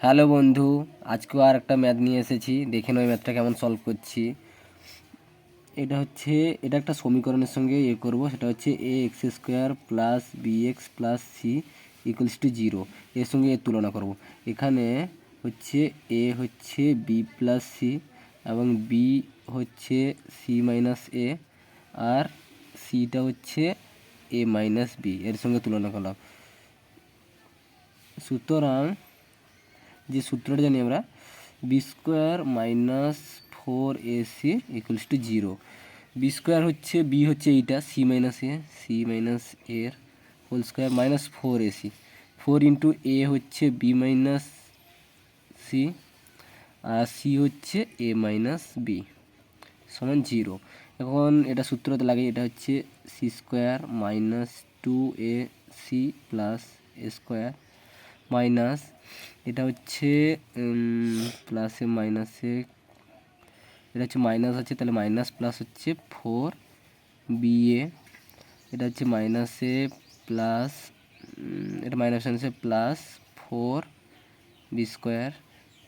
Hello বন্ধু, আজকেও আর একটা ম্যাথ নিয়ে এসেছি। দেখে নাও এই ম্যাথটা কেমন সলভ করছি। এটা একটা সমীকরণের সঙ্গে করব, সেটা হচ্ছে A X square plus B X plus C equals to zero. এর সঙ্গে এর তুলনা করব। এখানে হচ্ছে এ হচ্ছে বি প্লাস সি এবং বি হচ্ছে সি মাইনাস এ, আর সিটা হচ্ছে এ মাইনাস বি, এর সঙ্গে তুলনা করলাম। সুতরাং যে সূত্রটা জানি আমরা, B square minus four A C equals to zero. B square হচ্ছে বি হচ্ছে এইটা সি মাইনাস এর whole square minus four A C, four into A হচ্ছে বি মাইনাস সি আর সি হচ্ছে এ মাইনাস বি সমান জিরো। এখন এটা সূত্রতে লাগে, এটা হচ্ছে C square minus two A C plus A square minus, এটা হচ্ছে প্লাসে মাইনাসে, এটা হচ্ছে মাইনাস আছে তাহলে মাইনাস প্লাস হচ্ছে ফোর বি এ, এটা হচ্ছে মাইনাসে প্লাস, এটা মাইনাস মাইনাসে প্লাস ফোর বি স্কোয়ার,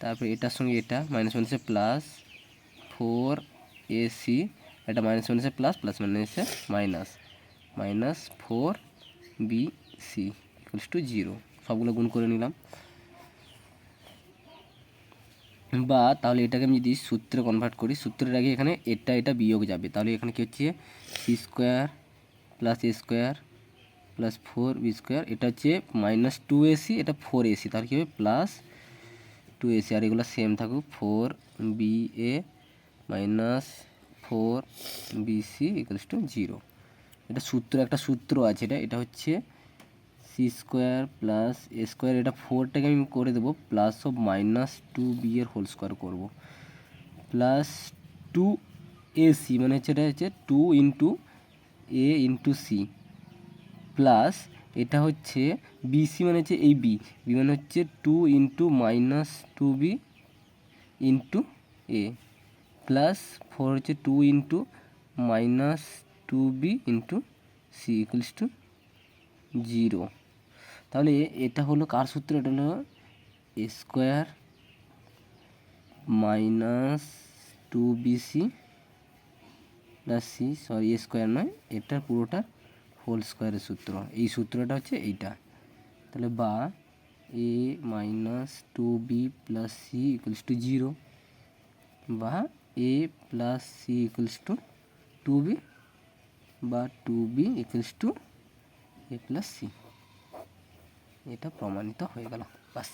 তারপরে এটার সঙ্গে এটা মাইনাস মাইনাসে প্লাস ফোর এ সি, এটা মাইনাস মাইনাসে প্লাস, প্লাস মাইনাসে minus, minus four B C equals to zero. সবগুলো গুণ করে নিলাম। বা তাহলে এটাকে আমি যদি সূত্রে কনভার্ট করি, সূত্রের আগে এখানে এটা বিয়োগ যাবে, তাহলে এখানে কী হচ্ছে C square plus A square plus four B square, এটা হচ্ছে মাইনাস টু এসি, এটা ফোর এসি, তাহলে কী হবে প্লাস টু এসি, আর এগুলো সেম থাকুক, four B A minus four B C equals to zero. এটা একটা সূত্র আছে, এটা হচ্ছে C square plus A square, এটা ফোরটাকে আমি করে দেবো plus of minus two B এর হোল স্কোয়ার করবো, প্লাস টু এ সি মানে হচ্ছে এটা হচ্ছে two into A into C, plus এটা হচ্ছে বি সি মানে হচ্ছে এই বি, বি মানে হচ্ছে two into minus two B into A, plus four হচ্ছে two into minus two B into C equals to zero. তাহলে এটা হলো কার সূত্র, এটা হলো A square minus two BC plus C, sorry A square নয়, এটার পুরোটা হোল স্কোয়ারের সূত্র, এই সূত্রটা হচ্ছে এইটা। তাহলে বা A minus two B plus C equals to zero, বা A plus C equals to two B, বা two B equals to A plus C. এটা প্রমাণিত হয়ে গেল, বাস।